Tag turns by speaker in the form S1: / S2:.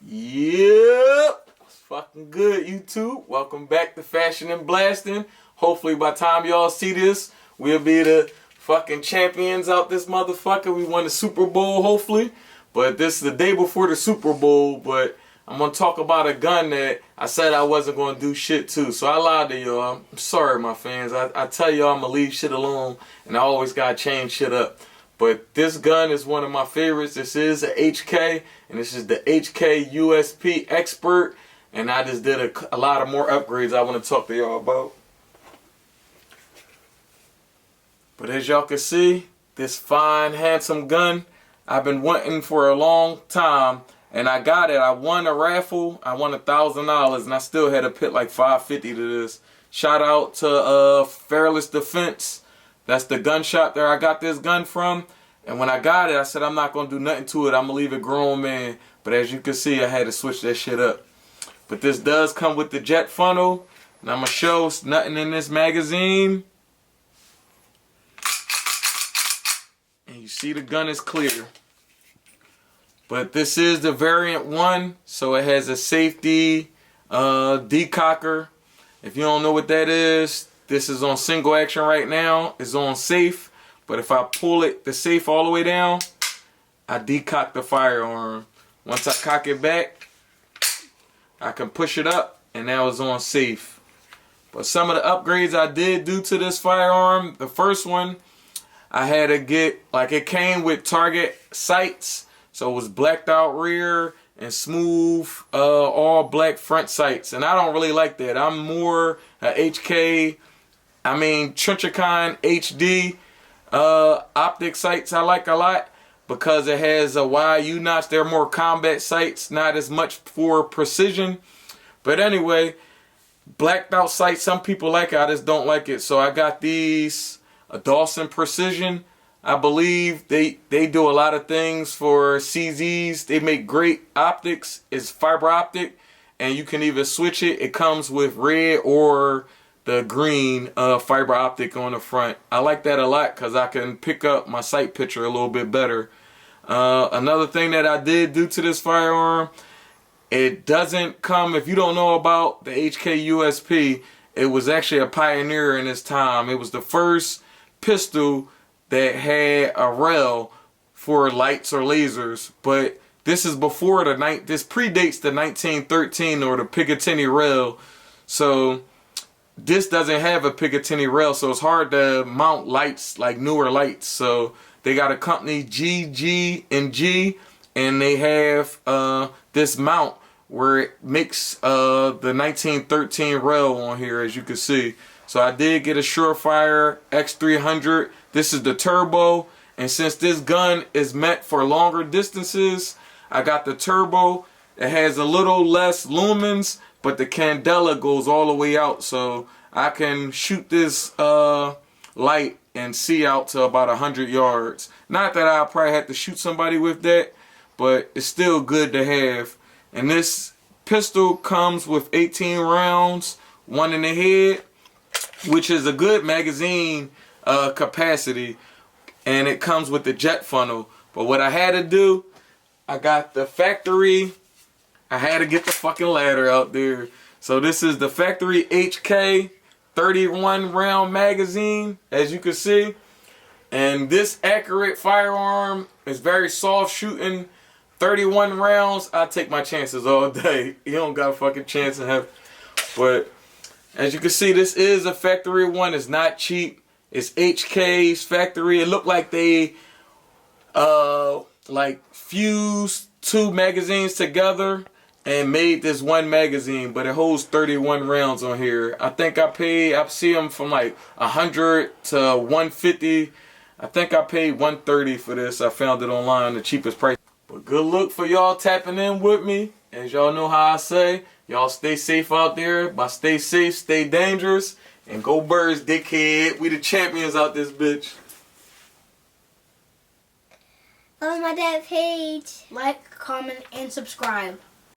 S1: Yep, it's fucking good, YouTube. Welcome back to Fashion and Blasting. Hopefully by the time y'all see this, we'll be the fucking champions out this motherfucker. We won the Super Bowl, hopefully. But this is the day before the Super Bowl, but I'm going to talk about a gun that I said I wasn't going to do shit to. So I lied to y'all. I'm sorry, my fans. I tell y'all I'm going to leave shit alone, and I always got to change shit up. But this gun is one of my favorites. This is a HK, and this is the HK USP Expert. And I just did a lot of more upgrades I want to talk to y'all about. But as y'all can see, this fine, handsome gun, I've been wanting for a long time. And I got it. I won a raffle. I won $1,000, and I still had to put like $550 to this. Shout out to Fearless Defense. That's the gun shop that I got this gun from. And when I got it, I said I'm not going to do nothing to it. I'm going to leave it grown, man. But as you can see, I had to switch that shit up. But this does come with the jet funnel. And I'm going to show nothing in this magazine. And you see the gun is clear. But this is the variant 1. So it has a safety decocker. If you don't know what that is, this is on single action right now. It's on safe. But if I pull the safe all the way down, I decock the firearm. Once I cock it back, I can push it up, and now it's on safe. But some of the upgrades I did do to this firearm, the first one, I had to get, like, it came with target sights. So it was blacked out rear and smooth all black front sights. And I don't really like that. I'm more a HK, Trenchicon HD optic sights I like a lot because it has a wide U-notch. They're more combat sights, not as much for precision. But anyway, blacked out sights, some people like it, I just don't like it. So I got these Dawson Precision. I believe they do a lot of things for CZs. They make great optics. It's fiber optic, and you can either switch it. It comes with red or the green fiber optic on the front. I like that a lot because I can pick up my sight picture a little bit better. Another thing that I did do to this firearm, it doesn't come, if you don't know about the HK USP, it was actually a pioneer in its time. It was the first pistol that had a rail for lights or lasers, but this is before this predates the 1913 or the Picatinny rail. So this doesn't have a Picatinny rail, so it's hard to mount lights, like newer lights. So they got a company, GG&G, and they have this mount where it makes the 1913 rail on here, as you can see. So I did get a Surefire X300. This is the turbo, and since this gun is meant for longer distances, I got the turbo. It has a little less lumens, but the candela goes all the way out, so I can shoot this light and see out to about 100 yards. Not that I'll probably have to shoot somebody with that, but it's still good to have. And this pistol comes with 18 rounds, 1 in the head, which is a good magazine capacity, and it comes with the jet funnel. But what I had to do, I got the factory, I had to get the fucking ladder out there. So this is the factory HK 31 round magazine, as you can see. And this accurate firearm is very soft shooting. 31 rounds, I take my chances all day. You don't got a fucking chance to have. But as you can see, this is a factory one. It's not cheap. It's HK's factory. It looked like they like fused 2 magazines together and made this one magazine, but it holds 31 rounds on here. I think I see them from like 100 to 150. I think I paid 130 for this. I found it online, the cheapest price. But good luck for y'all tapping in with me. As y'all know how I say, y'all stay safe out there. By stay safe, stay dangerous. And go Birds, dickhead. We the champions out this bitch.
S2: Follow my dad's page. Like, comment, and subscribe.